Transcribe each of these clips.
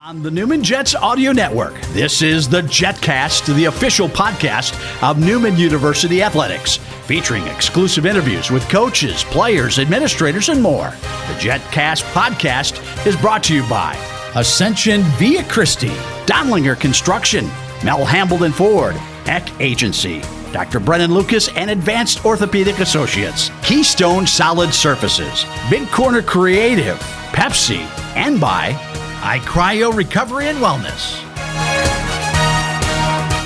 On the Newman Jets Audio Network, this is the Jetcast, the official podcast of Newman University Athletics, featuring exclusive interviews with coaches, players, administrators, and more. The Jetcast podcast is brought to you by Ascension Via Christi, Donlinger Construction, Mel Hambledon Ford, Eck Agency, Dr. Brennan Lucas and Advanced Orthopedic Associates, Keystone Solid Surfaces, Big Corner Creative, Pepsi, and by iCryo Recovery and Wellness.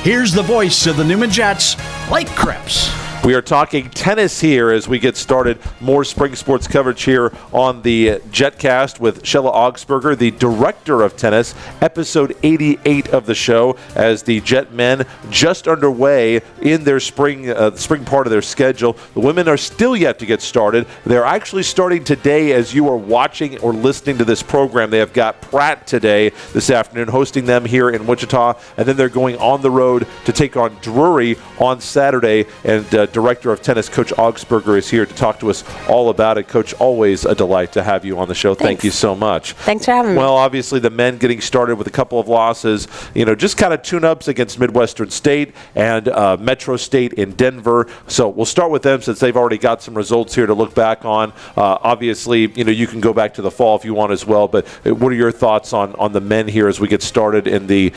Here's the voice of the Newman Jets, Blake Cripps. We are talking tennis here as we get started. More spring sports coverage here on the Jetcast with Shella Augspurger, the director of tennis, episode 88 of the show, as the Jet men just underway in their spring part of their schedule. The women are still yet to get started. They're actually starting today as you are watching or listening to this program. They have got Pratt today, this afternoon, hosting them here in Wichita, and then they're going on the road to take on Drury on Saturday, and Director of Tennis, Coach Augspurger, is here to talk to us all about it. Coach, always a delight to have you on the show. Thanks. Thank you so much. Thanks for having me. Well, obviously the men getting started with a couple of losses, just kind of tune-ups against Midwestern State and Metro State in Denver. So we'll start with them since they've already got some results here to look back on. Obviously, you can go back to the fall if you want as well, but what are your thoughts on the men here as we get started in the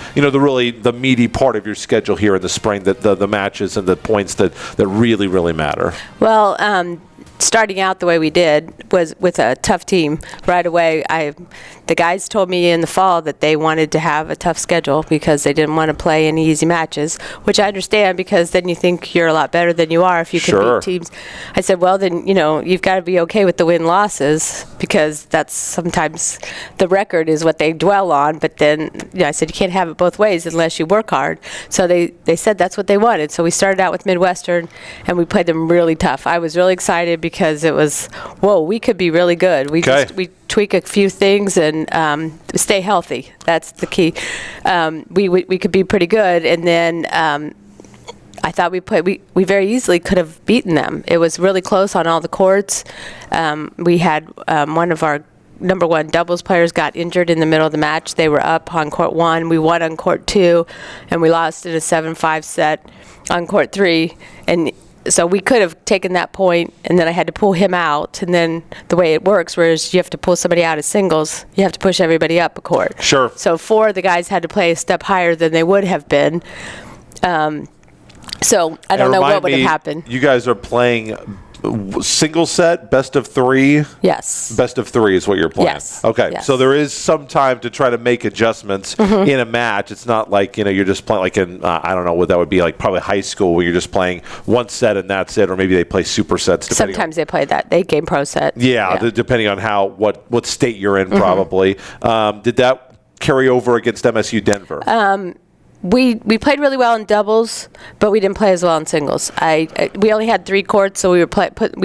meaty part of your schedule here in the spring, the matches and the points that really matter? Well, starting out the way we did was with a tough team right away. The guys told me in the fall that they wanted to have a tough schedule because they didn't want to play any easy matches, which I understand because then you think you're a lot better than you are if you can beat teams. I said, well, then, you've got to be okay with the win-losses because that's sometimes the record is what they dwell on. But then, I said, you can't have it both ways unless you work hard. So they said that's what they wanted. So we started out with Midwestern, and we played them really tough. I was really excited because it was, we could be really good. We tweak a few things and stay healthy. That's the key. We could be pretty good, and then I thought we very easily could have beaten them. It was really close on all the courts. We had one of our number one doubles players got injured in the middle of the match. They were up on court 1. We won on court 2, and we lost in a 7-5 set on court 3. And so we could have taken that point, and then I had to pull him out. And then the way it works, whereas you have to pull somebody out of singles, you have to push everybody up a court. Sure. So 4 of the guys had to play a step higher than they would have been. So I don't know what would have happened. You guys are playing single set, best of 3? Yes. Best of 3 is what you're playing? Yes. Okay. Yes. So there is some time to try to make adjustments in a match. It's not like, you're just playing like in, I don't know what that would be, like probably high school where you're just playing one set and that's it, or maybe they play super sets. Sometimes they play that. They game pro set. Yeah. Depending on what state you're in probably. Did that carry over against MSU Denver? We played really well in doubles, but we didn't play as well in singles. We only had 3 courts, so we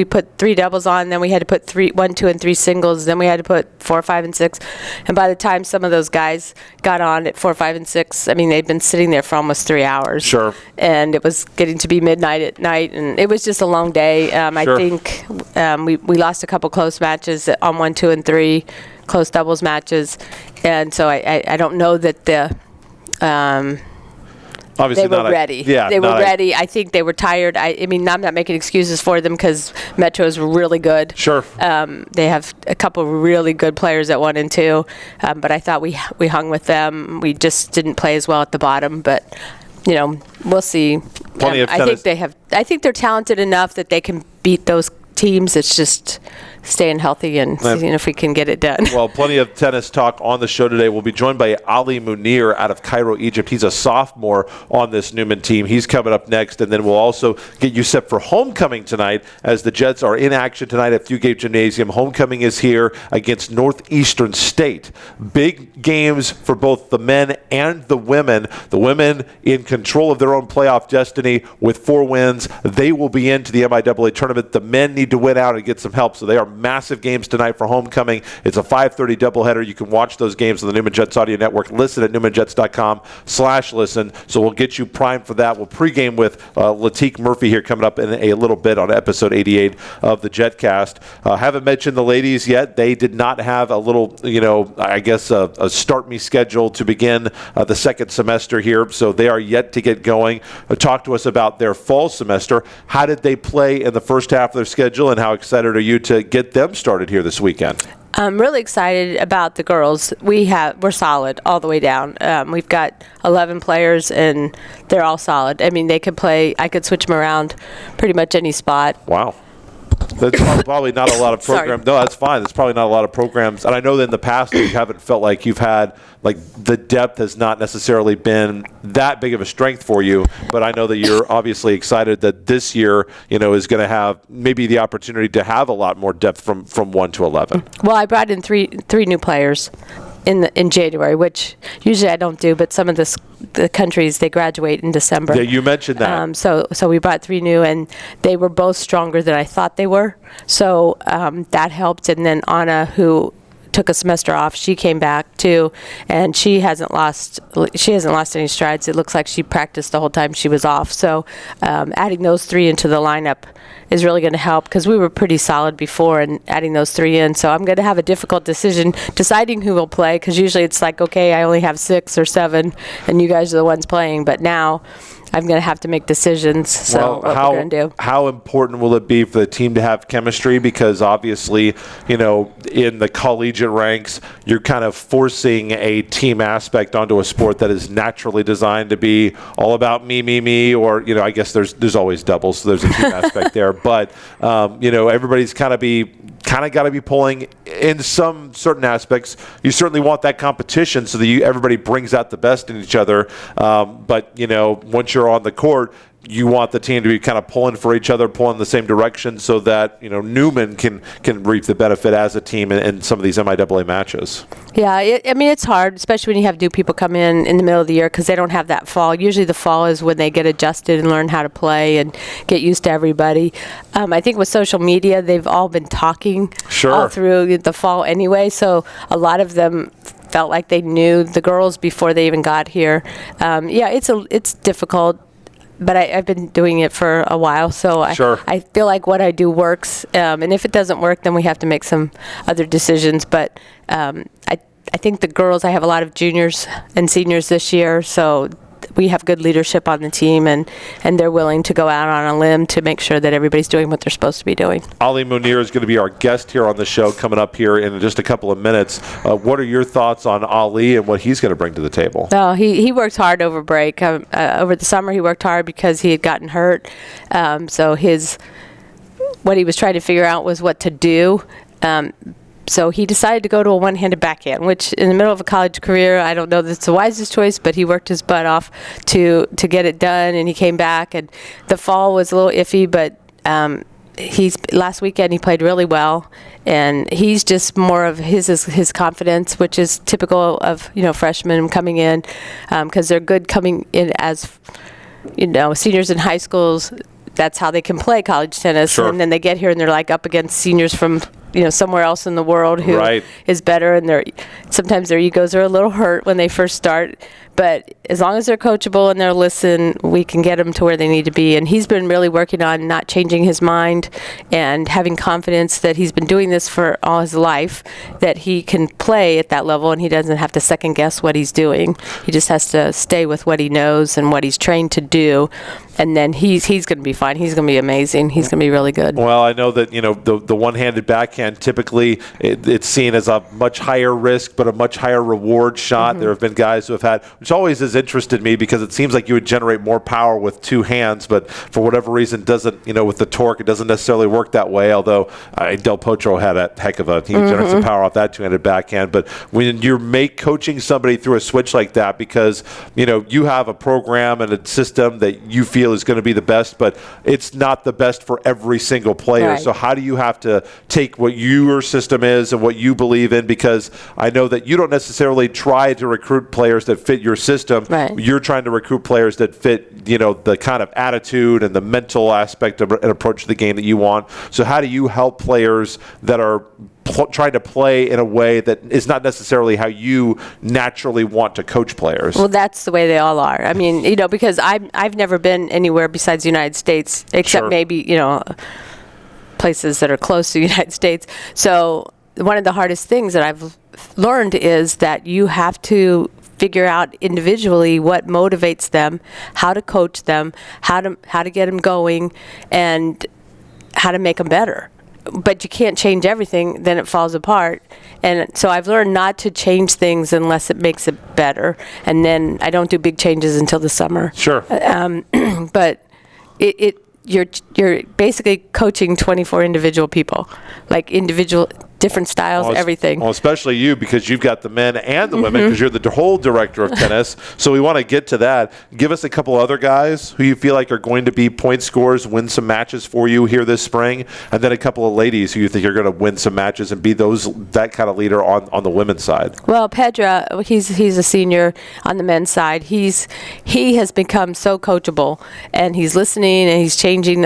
put 3 doubles on. Then we had to put 1, 2, and 3 singles. Then we had to put 4, 5, and 6. And by the time some of those guys got on at 4, 5, and 6, they'd been sitting there for almost 3 hours. Sure. And it was getting to be midnight at night, and it was just a long day. I think we lost a couple close matches on 1, 2, and 3, close doubles matches, and so I don't know that the. Obviously they were ready. They were ready. I think they were tired. I'm not making excuses for them because Metros were really good. Sure. They have a couple of really good players at 1 and 2, but I thought we hung with them. We just didn't play as well at the bottom, but we'll see. Plenty of tennis. I think they're talented enough that they can beat those teams. It's just staying healthy and seeing if we can get it done. Well, plenty of tennis talk on the show today. We'll be joined by Ali Mounir out of Cairo, Egypt. He's a sophomore on this Newman team. He's coming up next, and then we'll also get you set for homecoming tonight as the Jets are in action tonight at Fugate Gymnasium. Homecoming is here against Northeastern State. Big games for both the men and the women. The women in control of their own playoff destiny with 4 wins. They will be into the MIAA tournament. The men need to win out and get some help, so they are massive games tonight for homecoming. It's a 5:30 doubleheader. You can watch those games on the Newman Jets Audio Network. Listen at newmanjets.com/listen. So we'll get you primed for that. We'll pregame with Latik Murphy here coming up in a little bit on episode 88 of the Jetcast. Haven't mentioned the ladies yet. They did not have a little, a start me schedule to begin the second semester here. So they are yet to get going. Talk to us about their fall semester. How did they play in the first half of their schedule, and how excited are you to get them started here this weekend? I'm really excited about the girls. We're solid all the way down. We've got 11 players, and they're all solid. I mean, they could play. I could switch them around pretty much any spot. Wow. That's probably not a lot of programs. No, that's fine. That's probably not a lot of programs. And I know that in the past you haven't felt like you've had, like, the depth has not necessarily been that big of a strength for you. But I know that you're obviously excited that this year, is going to have maybe the opportunity to have a lot more depth from 1 to 11. Well, I brought in three new players in January, which usually I don't do, but some of the countries, they graduate in December. Yeah, you mentioned that. So we brought 3 new, and they were both stronger than I thought they were. So that helped. And then Anna, who took a semester off, she came back too, and she hasn't lost any strides. It looks like she practiced the whole time she was off. So adding those 3 into the lineup is really going to help, because we were pretty solid before, and adding those 3 in. So I'm going to have a difficult decision deciding who will play, because usually it's like, okay, I only have 6 or 7, and you guys are the ones playing. But now I'm going to have to make decisions. So what we're going to do. How important will it be for the team to have chemistry? Because obviously, in the collegiate ranks, you're kind of forcing a team aspect onto a sport that is naturally designed to be all about me, or, I guess there's always doubles, so there's a team aspect there. But, everybody's kind of got to be pulling in some certain aspects. You certainly want that competition so that everybody brings out the best in each other. But, once you're on the court, you want the team to be kind of pulling for each other, pulling in the same direction, so that Newman can reap the benefit as a team in some of these MIAA matches. Yeah, it's hard, especially when you have new people come in the middle of the year, because they don't have that fall. Usually the fall is when they get adjusted and learn how to play and get used to everybody. I think with social media, they've all been talking all through the fall anyway, so a lot of them felt like they knew the girls before they even got here. It's difficult. But I've been doing it for a while, so I feel like what I do works. And if it doesn't work, then we have to make some other decisions. But I think the girls, I have a lot of juniors and seniors this year, so we have good leadership on the team, and they're willing to go out on a limb to make sure that everybody's doing what they're supposed to be doing. Mounir is going to be our guest here on the show coming up here in just a couple of minutes. What are your thoughts on Ali and what he's going to bring to the table? Oh, he worked hard over break. Over the summer, he worked hard because he had gotten hurt. So what he was trying to figure out was what to do. So he decided to go to a one-handed backhand, which in the middle of a college career, I don't know that it's the wisest choice, but he worked his butt off to get it done, and he came back. And the fall was a little iffy, but last weekend he played really well, and he's just more of his confidence, which is typical of freshmen coming in, because they're good coming in as seniors in high schools. That's how they can play college tennis, and then they get here and they're like up against seniors from somewhere else in the world who is better, and sometimes their egos are a little hurt when they first start. But as long as they're coachable and they'll listen, we can get them to where they need to be. And he's been really working on not changing his mind and having confidence that he's been doing this for all his life, that he can play at that level and he doesn't have to second guess what he's doing. He just has to stay with what he knows and what he's trained to do. And then he's going to be fine. He's going to be amazing. He's going to be really good. Well, I know that the one-handed backhand, typically it's seen as a much higher risk but a much higher reward shot. There have been guys who have had, which always has interested me, because it seems like you would generate more power with 2 hands, but for whatever reason doesn't, with the torque, it doesn't necessarily work that way. Although Del Potro had a heck of he generates some power off that 2-handed backhand. But when you're coaching somebody through a switch like that, because you have a program and a system that you feel is going to be the best, but it's not the best for every single player. Right. So how do you have to take what your system is and what you believe in? Because I know that you don't necessarily try to recruit players that fit your your system. Right. You're trying to recruit players that fit, the kind of attitude and the mental aspect of an approach to the game that you want. So how do you help players that are trying to play in a way that is not necessarily how you naturally want to coach players? Well, that's the way they all are. I mean, because I've never been anywhere besides the United States, except Sure. maybe, places that are close to the United States. So one of the hardest things that I've learned is that you have to figure out individually what motivates them, how to coach them, how to get them going, and how to make them better. But you can't change everything, then it falls apart. And so I've learned not to change things unless it makes it better. And then I don't do big changes until the summer. Sure. But you're basically coaching 24 individual people, like individual different styles, everything. Well, especially you, because you've got the men and the women, because you're the whole director of tennis. So we want to get to that. Give us a couple other guys who you feel like are going to be point scorers, win some matches for you here this spring, and then a couple of ladies who you think are going to win some matches and be that kind of leader on the women's side. Well, Pedra, he's a senior on the men's side. He has become so coachable, and he's listening, and he's changing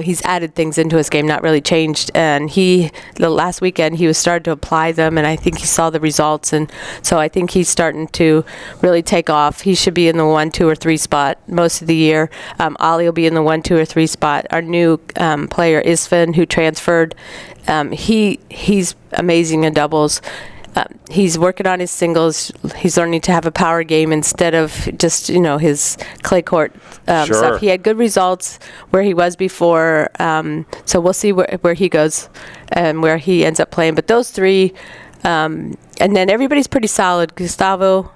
he's added things into his game, not really changed. And the last weekend, he was starting to apply them, and I think he saw the results. And so I think he's starting to really take off. He should be in the 1, 2, or 3 spot most of the year. Ollie will be in the 1, 2, or 3 spot. Our new player, Isfin, who transferred, he's amazing in doubles. He's working on his singles. He's learning to have a power game instead of just, his clay court stuff. He had good results where he was before. So we'll see where he goes and where he ends up playing. But those three, and then everybody's pretty solid. Gustavo,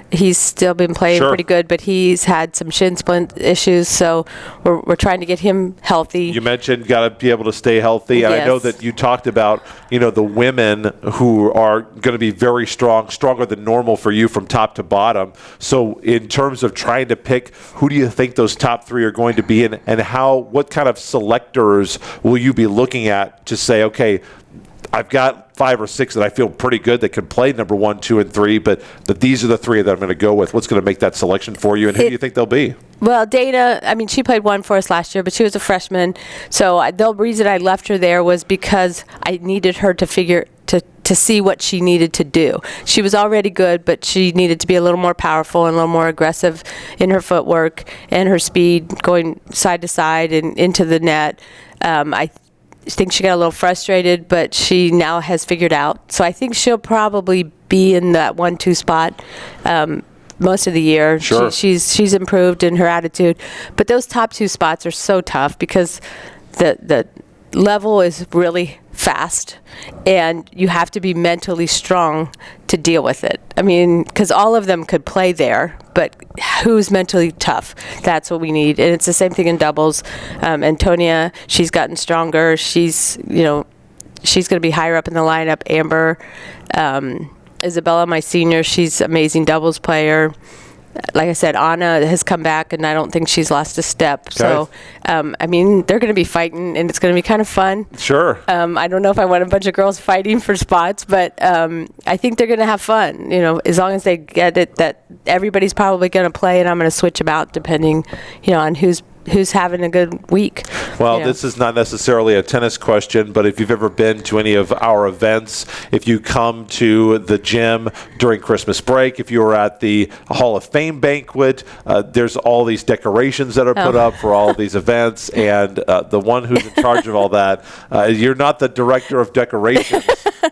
he's still been playing pretty good, but he's had some shin splint issues, so we're trying to get him healthy. You mentioned got to be able to stay healthy, and Yes. I know that you talked about the women who are going to be very strong, stronger than normal for you from top to bottom. So in terms of trying to pick, who do you think those top 3 are going to be, and what kind of selectors will you be looking at to say, okay, I've got 5 or 6 that I feel pretty good that can play number 1, 2, and 3, but these are the 3 that I'm going to go with. What's going to make that selection for you, and who do you think they'll be? Well, Dana, she played 1 for us last year, but she was a freshman. So the reason I left her there was because I needed her to see what she needed to do. She was already good, but she needed to be a little more powerful and a little more aggressive in her footwork and her speed going side to side and into the net. I think she got a little frustrated, but she now has figured out. So I think she'll probably be in that 1, 2 spot most of the year. Sure. She's improved in her attitude. But those top 2 spots are so tough because the level is really fast, and you have to be mentally strong to deal with it. Because all of them could play there, but who's mentally tough? That's what we need. And it's the same thing in doubles. Antonia, she's gotten stronger. She's going to be higher up in the lineup. Amber, Isabella, my senior, she's an amazing doubles player. Like I said, Anna has come back, and I don't think she's lost a step. Okay. So, they're going to be fighting, and it's going to be kind of fun. Sure. I don't know if I want a bunch of girls fighting for spots, but I think they're going to have fun. As long as they get it that everybody's probably going to play, and I'm going to switch them out depending, on who's having a good week. Well, this is not necessarily a tennis question, but if you've ever been to any of our events, if you come to the gym during Christmas break, if you were at the Hall of Fame banquet, there's all these decorations that are put up for all of these events, and the one who's in charge of all that, you're not the director of decorations,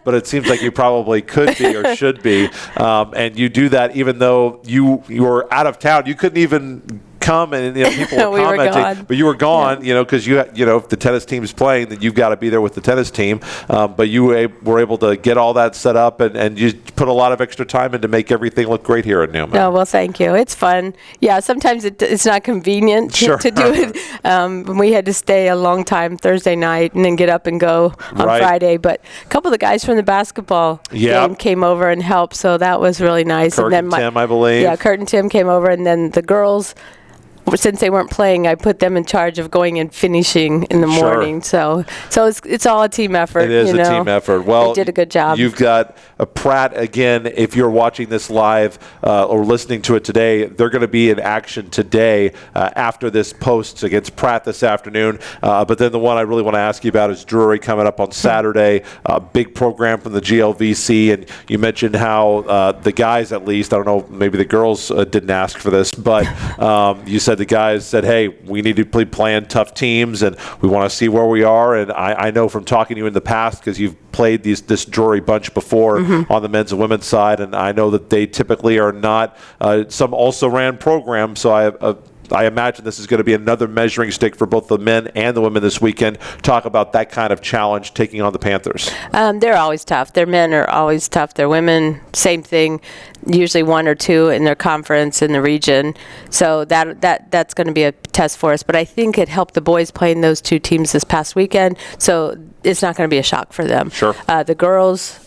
but it seems like you probably could be or should be, and you do that even though you were out of town. You couldn't even come, and people were commenting, but you were gone, because if the tennis team is playing, then you've got to be there with the tennis team. But you were able to get all that set up, and you put a lot of extra time in to make everything look great here at Newman. Oh, well, thank you. It's fun. Yeah, sometimes it's not convenient to do it. We had to stay a long time Thursday night and then get up and go on Friday. But a couple of the guys from the basketball game came over and helped, so that was really nice. Kurt and Tim, I believe. Yeah, Kurt and Tim came over, and then the girls. since they weren't playing, I put them in charge of going and finishing in the morning. So it's all a team effort. It is a team effort. Well, they did a good job. You've got Pratt again. If you're watching this live or listening to it today, they're going to be in action today after this post against Pratt this afternoon. But then the one I really want to ask you about is Drury coming up on Saturday. Big program from the GLVC, and you mentioned how the guys, at least, I don't know, maybe the girls didn't ask for this, but you said the guys said, hey, we need to be playing tough teams, and we want to see where we are. And I know from talking to you in the past, because you've played this Drury bunch before on the men's and women's side, and I know that they typically are not some also-ran programs, so I imagine this is going to be another measuring stick for both the men and the women this weekend. Talk about that kind of challenge taking on the Panthers. They're always tough. Their men are always tough. Their women, same thing. Usually one or two in their conference in the region. So that's going to be a test for us. But I think it helped the boys playing those two teams this past weekend. So it's not going to be a shock for them. Sure. The girls,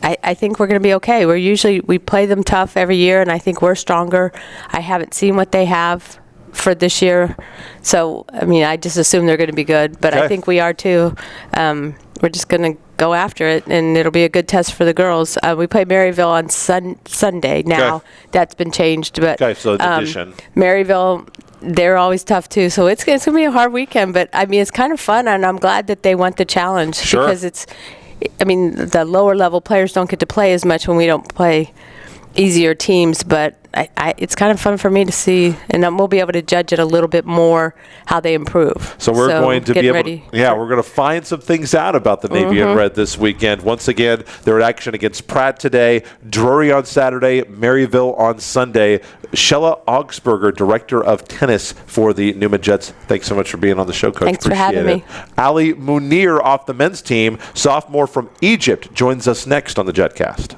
I think we're going to be okay. We play them tough every year, and I think we're stronger. I haven't seen what they have for this year, so I just assume they're going to be good, but okay. I think we are too. We're just going to go after it, and it'll be a good test for the girls. We play Maryville on Sunday now. Okay. That's been changed, but okay, so addition. Maryville, they're always tough too, so it's going to be a hard weekend, but it's kind of fun, and I'm glad that they want the challenge. Sure. Because the lower level players don't get to play as much when we don't play easier teams, but it's kind of fun for me to see, and we'll be able to judge it a little bit more how they improve. So we're going to be able to, we're going to find some things out about the Navy and Red this weekend. Once again, they're in action against Pratt today, Drury on Saturday, Maryville on Sunday. Shella Augspurger, Director of Tennis for the Newman Jets. Thanks so much for being on the show, Coach. Thanks for having me. Ali Mounir off the men's team, sophomore from Egypt, joins us next on the Jetcast.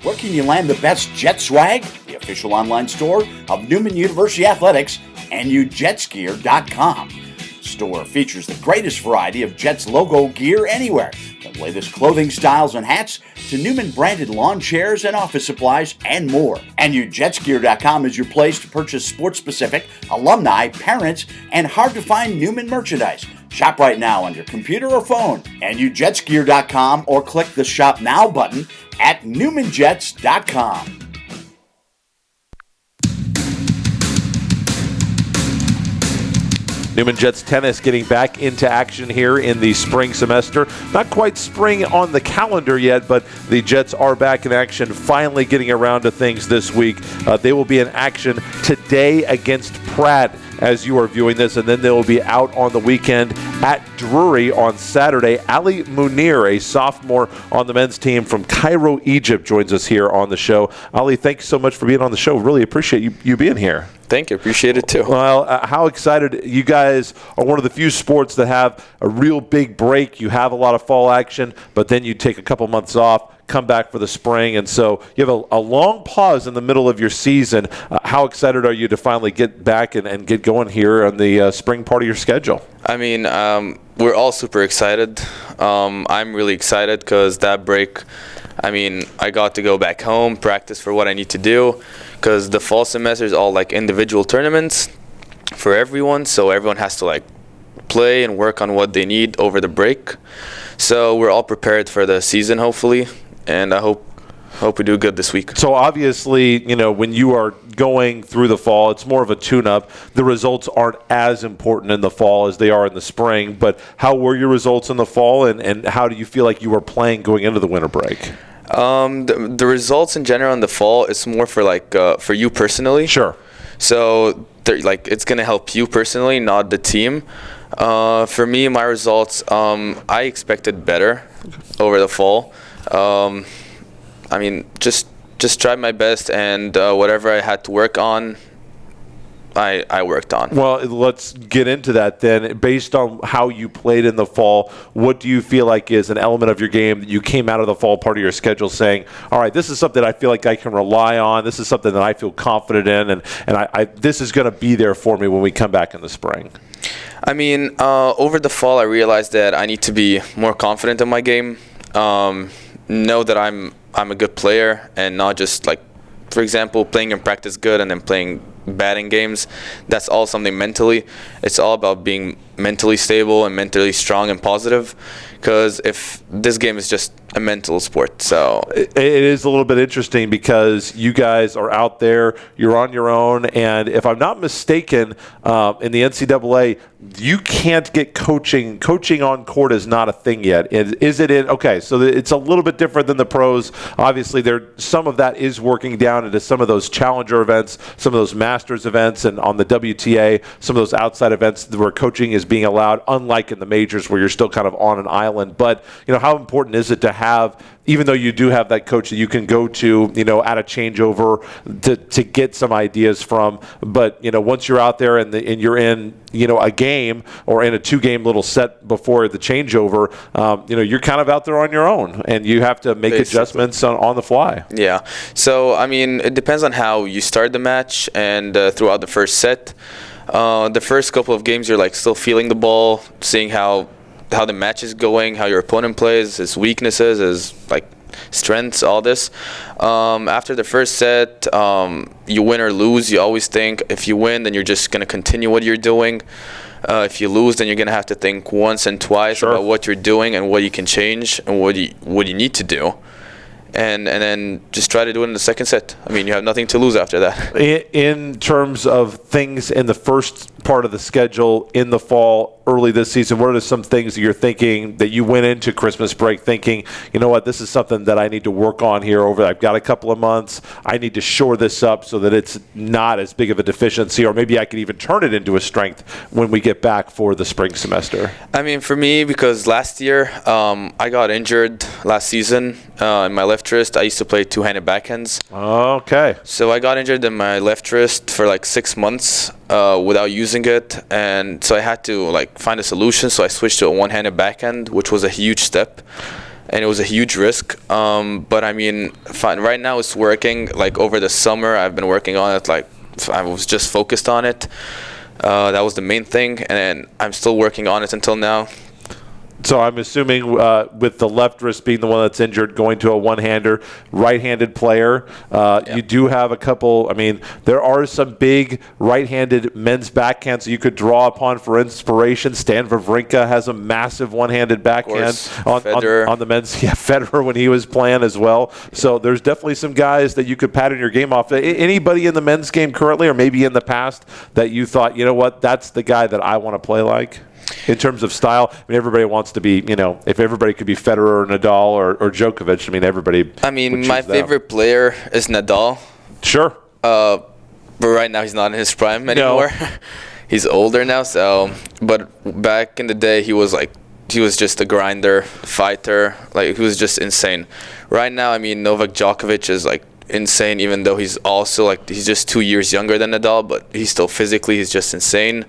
Where can you land the best Jet swag? The official online store of Newman University Athletics, NUJetsgear.com. Store features the greatest variety of Jets logo gear anywhere, from latest clothing styles and hats to Newman-branded lawn chairs and office supplies and more. NUJetsgear.com is your place to purchase sports-specific, alumni, parents, and hard-to-find Newman merchandise. Shop right now on your computer or phone, NUJetsgear.com, or click the Shop Now button at NewmanJets.com. Newman Jets tennis getting back into action here in the spring semester. Not quite spring on the calendar yet, but the Jets are back in action, finally getting around to things this week. They will be in action today against Pratt as you are viewing this, and then they will be out on the weekend at Drury on Saturday. Ali Mounir, a sophomore on the men's team from Cairo, Egypt, joins us here on the show. Ali, thanks so much for being on the show. Really appreciate you being here. Thank you. Appreciate it, too. Well, how excited. You guys are one of the few sports that have a real big break. You have a lot of fall action, but then you take a couple months off, come back for the spring, and so you have a long pause in the middle of your season. How excited are you to finally get back and get going here on the spring part of your schedule? We're all super excited. I'm really excited because that break, I got to go back home, practice for what I need to do, because the fall semester is all like individual tournaments for everyone, so everyone has to play and work on what they need over the break. So we're all prepared for the season, hopefully, and I hope we do good this week. So obviously, when you are going through the fall, it's more of a tune-up. The results aren't as important in the fall as they are in the spring, but how were your results in the fall, and how do you feel like you were playing going into the winter break? The results in general in the fall is more for you personally. Sure. So it's going to help you personally, not the team. For me, my results, I expected better over the fall. Just tried my best, and whatever I had to work on, I worked on. Well, let's get into that then. Based on how you played in the fall, what do you feel like is an element of your game that you came out of the fall part of your schedule saying, all right, this is something I feel like I can rely on, this is something that I feel confident in, and I this is going to be there for me when we come back in the spring? Over the fall, I realized that I need to be more confident in my game, know that I'm a good player, and not just for example, playing in practice good and then playing batting games. That's all something mentally. It's all about being mentally stable and mentally strong and positive, because if this game is just a mental sport. So it is a little bit interesting because you guys are out there, you're on your own, and if I'm not mistaken, in the NCAA, you can't get coaching. Coaching on court is not a thing yet. Is it in? Okay, so it's a little bit different than the pros. Obviously, some of that is working down into some of those challenger events, some of those masters events, and on the WTA, some of those outside events where coaching is being allowed, unlike in the majors where you're still kind of on an island. But, how important is it to have, even though you do have that coach that you can go to, at a changeover to get some ideas from, but, once you're out there and you're in, a game or in a 2-game little set before the changeover, you're kind of out there on your own and you have to make adjustments on the fly. Yeah. So, it depends on how you start the match and throughout the first set. The first couple of games, you're still feeling the ball, seeing how the match is going, how your opponent plays, his weaknesses, his strengths, all this. After the first set, you win or lose, you always think if you win, then you're just going to continue what you're doing. If you lose, then you're going to have to think once and twice about what you're doing and what you can change and what you need to do. And then just try to do it in the second set. You have nothing to lose after that. In terms of things in the first part of the schedule in the fall, early this season, what are some things that you're thinking that you went into Christmas break thinking, this is something that I need to work on here I've got a couple of months. I need to shore this up so that it's not as big of a deficiency, or maybe I could even turn it into a strength when we get back for the spring semester. For me, because last year I got injured last season in my left wrist. I used to play two-handed backhands. Okay. So I got injured in my left wrist for 6 months without using it, and so I had to find a solution. So I switched to a one-handed backhand, which was a huge step, and it was a huge risk. But fine. Right now it's working. Over the summer, I've been working on it. I was just focused on it. That was the main thing, and I'm still working on it until now. So I'm assuming with the left wrist being the one that's injured, going to a one-hander, right-handed player, you do have a couple. There are some big right-handed men's backhands that you could draw upon for inspiration. Stan Wawrinka has a massive one-handed backhand on the men's. Yeah, Federer when he was playing as well. So there's definitely some guys that you could pattern your game off. Anybody in the men's game currently, or maybe in the past, that you thought, that's the guy that I want to play like? In terms of style, everybody wants to be, if everybody could be Federer or Nadal or Djokovic, everybody. My favorite player is Nadal. Sure. But right now he's not in his prime anymore. No. He's older now, so. But back in the day, he was just a grinder, fighter. He was just insane. Right now, Novak Djokovic is insane, even though he's also he's just 2 years younger than Nadal, but he's still physically, he's just insane.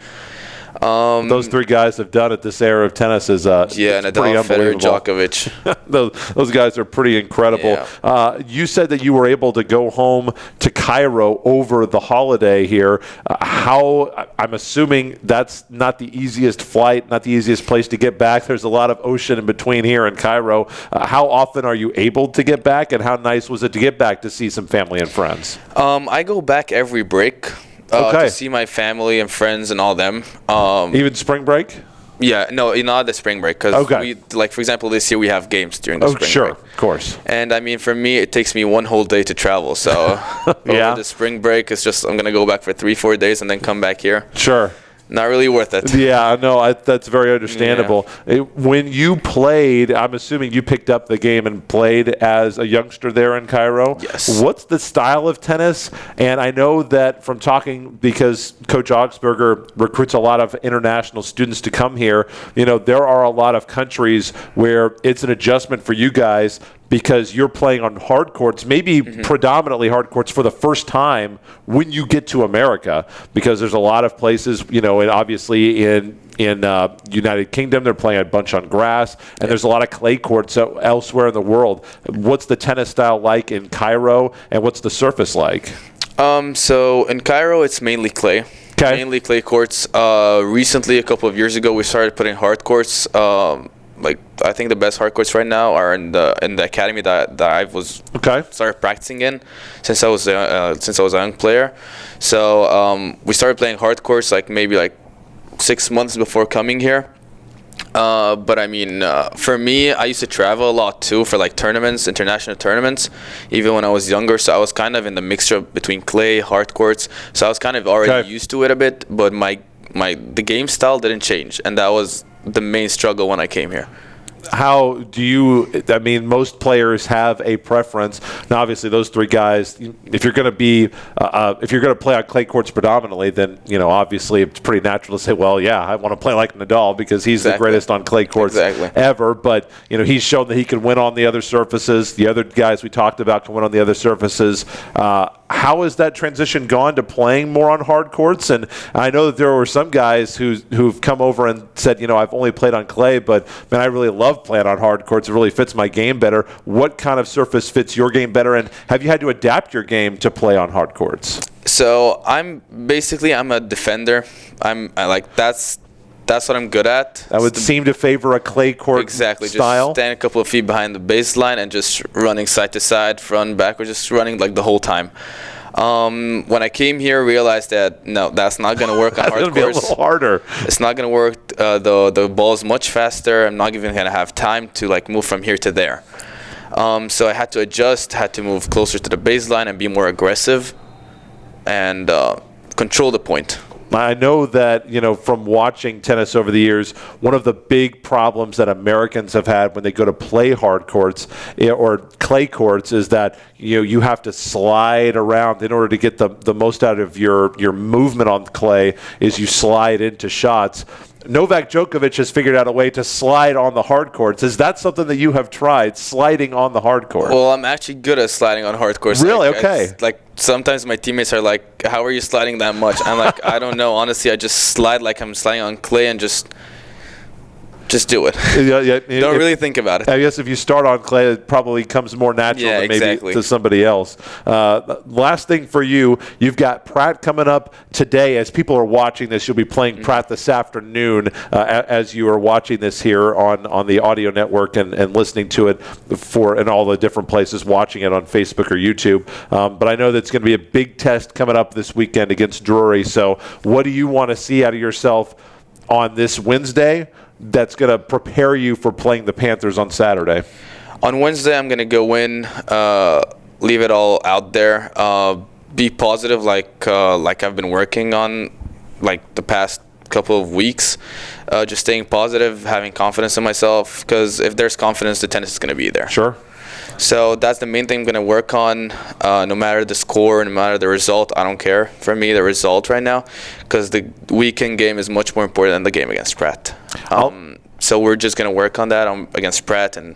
Those three guys have done it this era of tennis is Nadal, Federer, Djokovic. those guys are pretty incredible. Yeah. You said that you were able to go home to Cairo over the holiday here. I'm assuming that's not the easiest flight, not the easiest place to get back. There's a lot of ocean in between here and Cairo. How often are you able to get back, and how nice was it to get back to see some family and friends? I go back every break. To see my family and friends and all them. Even spring break? Yeah, no, not the spring break. Because for example, this year we have games during the spring break. Sure, of course. And for me, it takes me one whole day to travel. So over the spring break, it's just I'm going to go back for 3-4 days and then come back here. Sure. Not really worth it. Yeah, no, that's very understandable. Yeah. When you played, I'm assuming you picked up the game and played as a youngster there in Cairo. Yes. What's the style of tennis? And I know that from talking, because Coach Augspurger recruits a lot of international students to come here, there are a lot of countries where it's an adjustment for you guys because you're playing on hard courts, maybe predominantly hard courts for the first time when you get to America, because there's a lot of places, and obviously in United Kingdom, they're playing a bunch on grass, and there's a lot of clay courts elsewhere in the world. What's the tennis style like in Cairo, and what's the surface like? So in Cairo, it's mainly clay. Okay. Mainly clay courts. Recently, a couple of years ago, we started putting hard courts. like I think the best hard courts right now are in the academy that I was started practicing in since I was a young player. So we started playing hard courts like maybe like 6 months before coming here. But I mean, for me, I used to travel a lot too for like tournaments, international tournaments, even when I was younger. So I was kind of in the mixture between clay, hard courts. So I was kind of already used to it a bit. But the game style didn't change, and that was the main struggle when I came here. How do you, I mean, most players have a preference. Now, obviously, those three guys, if you're going to be, if you're going to play on clay courts predominantly, then, you know, obviously it's pretty natural to say, well, yeah, I want to play like Nadal because he's the greatest on clay courts ever. But, you know, he's shown that he can win on the other surfaces. The other guys we talked about can win on the other surfaces. How has that transition gone to playing more on hard courts? And I know that there were some guys who've come over and said, you know, I've only played on clay, but, man, I really love playing on hard courts. It really fits my game better. What kind of surface fits your game better, and have you had to adapt your game to play on hard courts? So I'm a defender. That's what I'm good at. That would seem to favor a clay court style. Just stand a couple of feet behind the baseline and just running side to side, front, back, or just running like the whole time. When I came here, realized that no, that's not going to work on hard courts. It's going to be a little harder. It's not going to work. The ball's much faster. I'm not even going to have time to like move from here to there. So I had to adjust, had to move closer to the baseline and be more aggressive and control the point. I know that, you know, from watching tennis over the years, one of the big problems that Americans have had when they go to play hard courts or clay courts is that, you know, you have to slide around in order to get the most out of your movement on clay is you slide into shots. Novak Djokovic has figured out a way to slide on the hard courts. Is that something that you have tried, sliding on the hard court? Well, I'm actually good at sliding on hard courts. Really? Okay. Like sometimes my teammates are like, how are you sliding that much? I'm like, I don't know. Honestly, I just slide like I'm sliding on clay and just do it. Don't really think about it. I guess if you start on clay, it probably comes more natural than maybe to somebody else. Last thing for you, you've got Pratt coming up today. As people are watching this, you'll be playing Pratt this afternoon as you are watching this here on the audio network and listening to it in all the different places, watching it on Facebook or YouTube. But I know that's going to be a big test coming up this weekend against Drury. So what do you want to see out of yourself on this Wednesday that's going to prepare you for playing the Panthers on Saturday? On Wednesday, I'm going to go in, leave it all out there, be positive like I've been working on like the past couple of weeks, just staying positive, having confidence in myself, because if there's confidence, the tennis is going to be there. Sure. So that's the main thing I'm going to work on, no matter the score, no matter the result. I don't care. For me, the result right now, because the weekend game is much more important than the game against Pratt. So we're just going to work on that against Pratt and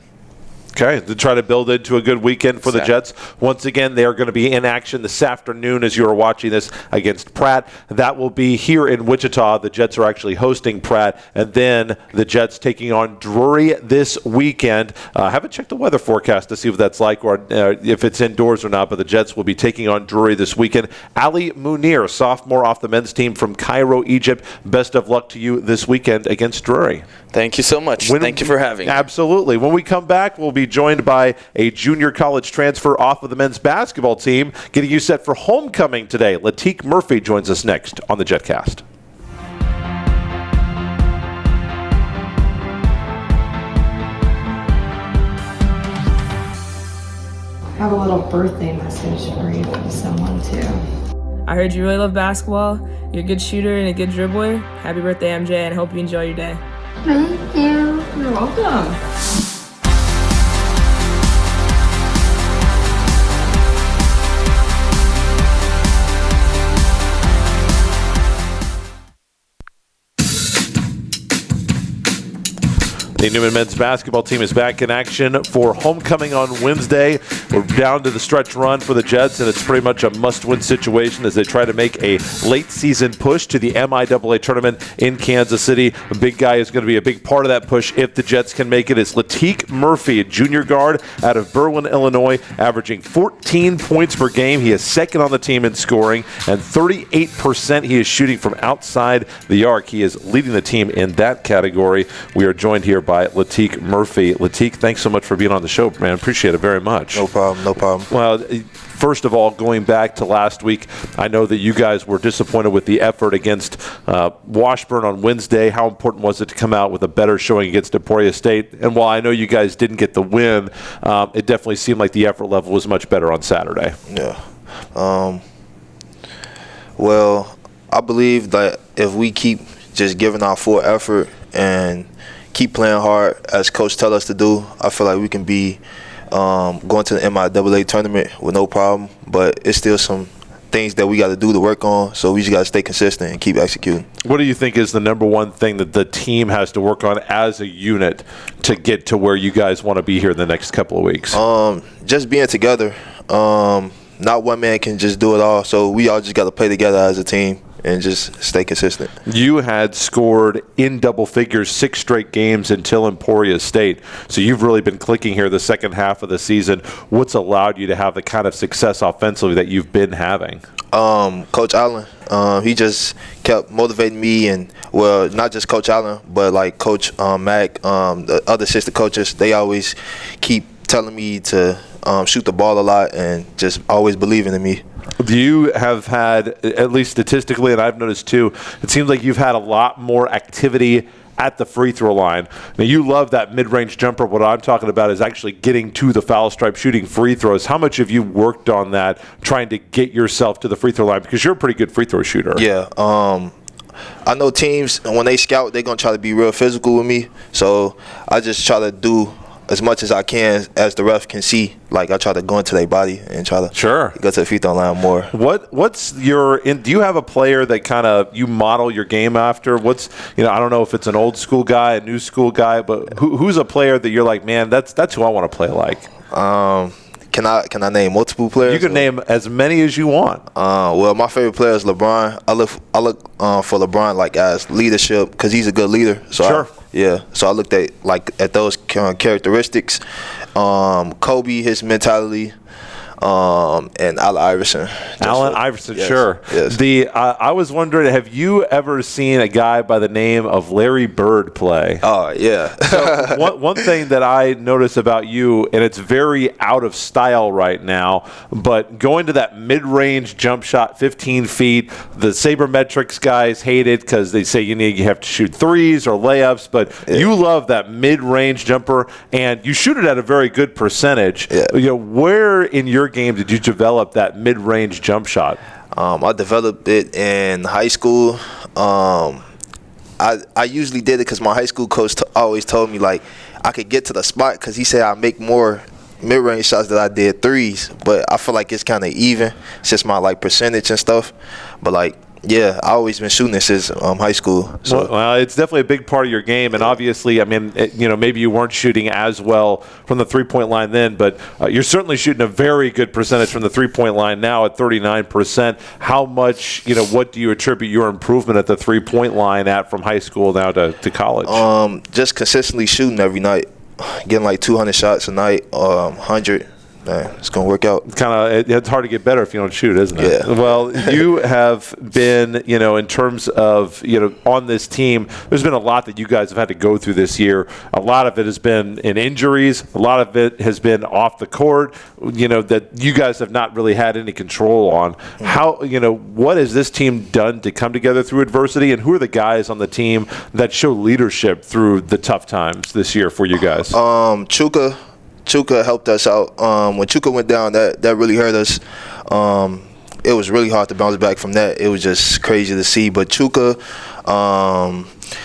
Okay, to try to build into a good weekend for the Jets. Once again, they are going to be in action this afternoon as you are watching this against Pratt. That will be here in Wichita. The Jets are actually hosting Pratt, and then the Jets taking on Drury this weekend. I haven't checked the weather forecast to see what that's like or if it's indoors or not, but the Jets will be taking on Drury this weekend. Ali Mounir, sophomore off the men's team from Cairo, Egypt. Best of luck to you this weekend against Drury. Thank you so much. Thank you for having me. Absolutely. When we come back, we'll be joined by a junior college transfer off of the men's basketball team, getting you set for homecoming today. Latik Murphy joins us next on the Jetcast. I have a little birthday message for you from someone, too. I heard you really love basketball. You're a good shooter and a good dribbler. Happy birthday, MJ, and I hope you enjoy your day. Thank you. You're welcome. The Newman men's basketball team is back in action for homecoming on Wednesday. We're down to the stretch run for the Jets, and it's pretty much a must-win situation as they try to make a late-season push to the MIAA tournament in Kansas City. The big guy is going to be a big part of that push if the Jets can make it. It's Latik Murphy, a junior guard out of Berwyn, Illinois, averaging 14 points per game. He is second on the team in scoring, and 38% he is shooting from outside the arc. He is leading the team in that category. We are joined here by Latik Murphy. Latik, thanks so much for being on the show, man. Appreciate it very much. No problem. Well, first of all, going back to last week, I know that you guys were disappointed with the effort against Washburn on Wednesday. How important was it to come out with a better showing against Emporia State? And while I know you guys didn't get the win, it definitely seemed like the effort level was much better on Saturday. Yeah. Well, I believe that if we keep just giving our full effort and keep playing hard as Coach tell us to do, I feel like we can be going to the MIAA tournament with no problem. But it's still some things that we got to do to work on, so we just got to stay consistent and keep executing. What do you think is the number one thing that the team has to work on as a unit to get to where you guys want to be here in the next couple of weeks? Just being together. Not one man can just do it all, so we all just got to play together as a team and just stay consistent. You had scored in double figures 6 straight games until Emporia State, so you've really been clicking here the second half of the season. What's allowed you to have the kind of success offensively that you've been having? Coach Allen, he just kept motivating me, and well, not just Coach Allen, but like Coach Mack, the other assistant coaches. They always keep telling me to shoot the ball a lot and just always believing in me. You have had, at least statistically, and I've noticed too, it seems like you've had a lot more activity at the free throw line. Now, you love that mid-range jumper. What I'm talking about is actually getting to the foul stripe, shooting free throws. How much have you worked on that, trying to get yourself to the free throw line? Because you're a pretty good free throw shooter. Yeah. I know teams, when they scout, they're going to try to be real physical with me. So I just try to do as much as I can as the ref can see. Like, I try to go into their body and try to go to the free throw line more. What's your do you have a player that kind of you model your game after? I don't know if it's an old school guy, a new school guy, but who's a player that you're like, man, that's who I want to play like? Can I name multiple players? You can name as many as you want. Well, my favorite player is LeBron. I look for LeBron like as leadership because he's a good leader. So so I looked at those characteristics. Kobe, his mentality, and Allen Iverson. Yes. Sure. Yes. I was wondering, have you ever seen a guy by the name of Larry Bird play? Oh, yeah. So one thing that I notice about you, and it's very out of style right now, but going to that mid-range jump shot, 15 feet, the sabermetrics guys hate it because they say you have to shoot threes or layups, but you love that mid-range jumper, and you shoot it at a very good percentage. Yeah. Where in your game did you develop that mid-range jump shot? I developed it in high school. I usually did it because my high school coach always told me like I could get to the spot because he said I make more mid-range shots than I did threes. But I feel like it's kind of even. It's just my percentage and stuff. But yeah, I always been shooting this since high school. So. Well, it's definitely a big part of your game, and obviously, I mean, maybe you weren't shooting as well from the three-point line then, but you're certainly shooting a very good percentage from the three-point line now at 39%. How much, what do you attribute your improvement at the three-point line from high school now to college? Just consistently shooting every night, getting 200 shots a night, 100. It's going to work out. It's hard to get better if you don't shoot, isn't it? Yeah. Well, you have been, in terms of, on this team, there's been a lot that you guys have had to go through this year. A lot of it has been in injuries. A lot of it has been off the court, that you guys have not really had any control on. How, what has this team done to come together through adversity, and who are the guys on the team that show leadership through the tough times this year for you guys? Chuka helped us out. When Chuka went down, that really hurt us. It was really hard to bounce back from that. It was just crazy to see. But Chuka,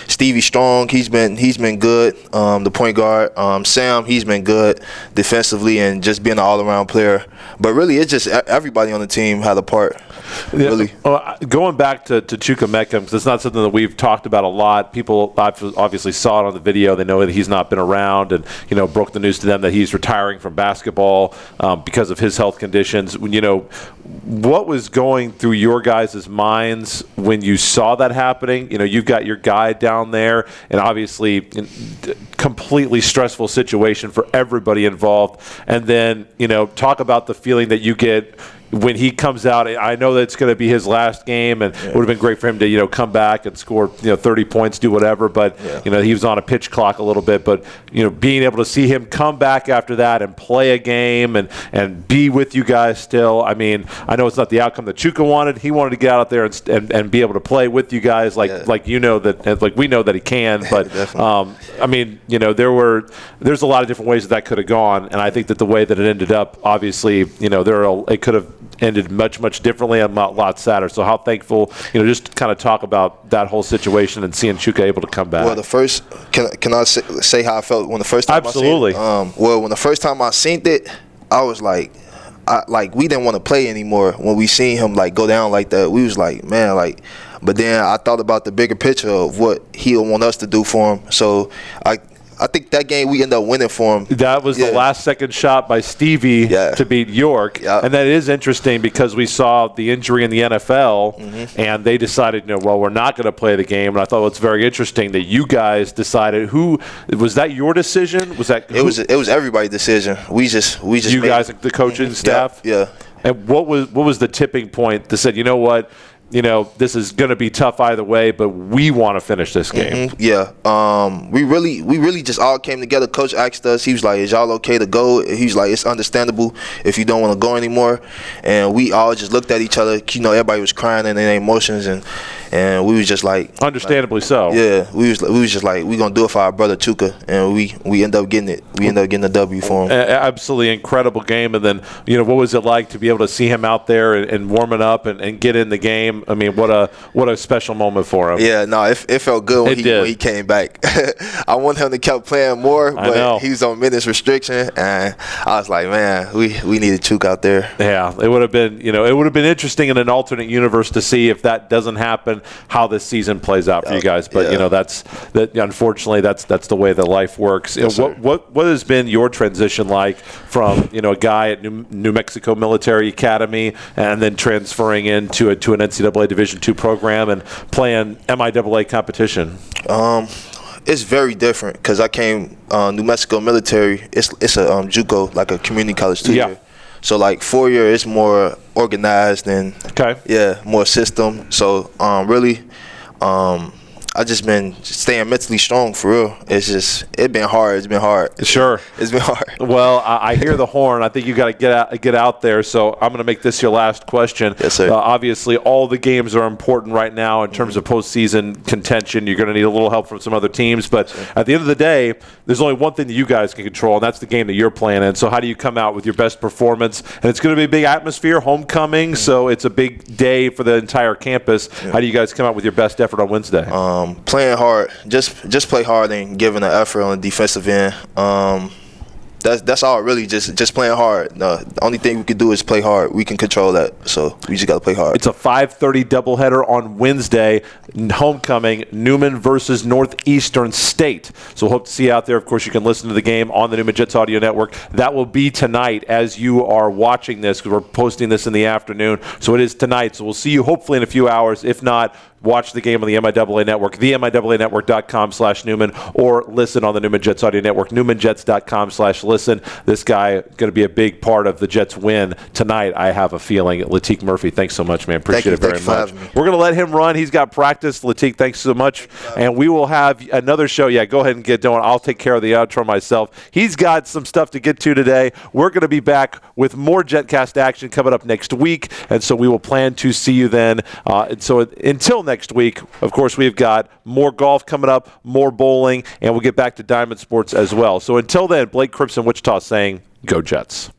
Stevie Strong, he's been good. The point guard, Sam, he's been good defensively and just being an all-around player. But really, it's just everybody on the team had a part. Really. Going back to Chuka Meckham, because it's not something that we've talked about a lot. People obviously saw it on the video. They know that he's not been around, and broke the news to them that he's retiring from basketball because of his health conditions. What was going through your guys' minds when you saw that happening? You've got your guy down there, and obviously completely stressful situation for everybody involved. And then talk about the feeling that you get when he comes out, I know that it's going to be his last game, and it would have been great for him to come back and score 30 points, do whatever. But he was on a pitch clock a little bit. But being able to see him come back after that and play a game and be with you guys still. I mean, I know it's not the outcome that Chuka wanted. He wanted to get out there and be able to play with you guys, like we know that he can. But I mean, there's a lot of different ways that could have gone, and I think that the way that it ended up, obviously, it could have ended much differently. I'm a lot sadder. So how thankful, just kind of talk about that whole situation and seeing Chuka able to come back. Well, can I say how I felt when the first time Absolutely. I seen it? Well, when the first time I seen it, I was like, we didn't want to play anymore. When we seen him go down like that, we was like, man, but then I thought about the bigger picture of what he'll want us to do for him. So I think that game we ended up winning for him. That was the last-second shot by Stevie to beat York. Yeah. And that is interesting because we saw the injury in the NFL, and they decided, we're not going to play the game. And I thought it was very interesting that you guys decided. Was that your decision? Was that it was everybody's decision. We just you guys, the coaching staff? Yeah. And what was the tipping point that said, you know what? This is going to be tough either way, but we want to finish this game. Yeah. We really just all came together. Coach asked us. He was like, "Is y'all okay to go?" He was like, "It's understandable if you don't want to go anymore." And we all just looked at each other. Everybody was crying in their emotions, and we was just like, understandably so. Yeah. We was just like, we gonna do it for our brother Chuka, and we end up getting it. We end up getting the W for him. Absolutely incredible game. And then what was it like to be able to see him out there and warming up and get in the game? I mean, what a special moment for him. Yeah, no, it felt good when he came back. I want him to keep playing more, but he was on minutes restriction, and I was like, man, we needed Chuka out there. Yeah, it would have been interesting in an alternate universe to see if that doesn't happen, how this season plays out for you guys. But unfortunately that's the way that life works. Yes, what has been your transition like from a guy at New Mexico Military Academy and then transferring into an NCAA Division II program and playing MIAA competition? It's very different because I came New Mexico Military. It's a JUCO, like a community college 2 year. So 4 year is more organized and more system. So really, I just been staying mentally strong for real. It's been hard. It's been hard. Sure, it's been hard. Well, I hear the horn. I think you got to get out there. So I'm going to make this your last question. Yes, sir. Obviously, all the games are important right now in terms of postseason contention. You're going to need a little help from some other teams, but at the end of the day, there's only one thing that you guys can control, and that's the game that you're playing in. So how do you come out with your best performance? And it's going to be a big atmosphere, homecoming. So it's a big day for the entire campus. How do you guys come out with your best effort on Wednesday? Playing hard, just play hard and giving an effort on the defensive end. That's all really, just playing hard. The only thing we can do is play hard. We can control that, so we just got to play hard. It's a 5:30 doubleheader on Wednesday, homecoming, Newman versus Northeastern State. So hope to see you out there. Of course, you can listen to the game on the Newman Jets Audio Network. That will be tonight as you are watching this, because we're posting this in the afternoon. So it is tonight. So we'll see you hopefully in a few hours. If not, watch the game on the MIAA Network, the MIAAnetwork.com/Newman, or listen on the Newman Jets Audio Network, NewmanJets.com/listen. This guy going to be a big part of the Jets win tonight, I have a feeling. Latik Murphy, thanks so much, man. Appreciate it very much. We're going to let him run. He's got practice. Latik, thanks so much. And we will have another show. Yeah, go ahead and get going. I'll take care of the outro myself. He's got some stuff to get to today. We're going to be back with more Jetcast action coming up next week, and so we will plan to see you then. And so until next week, of course, we've got more golf coming up, more bowling, and we'll get back to Diamond Sports as well. So until then, Blake Cripps in Wichita saying, go Jets.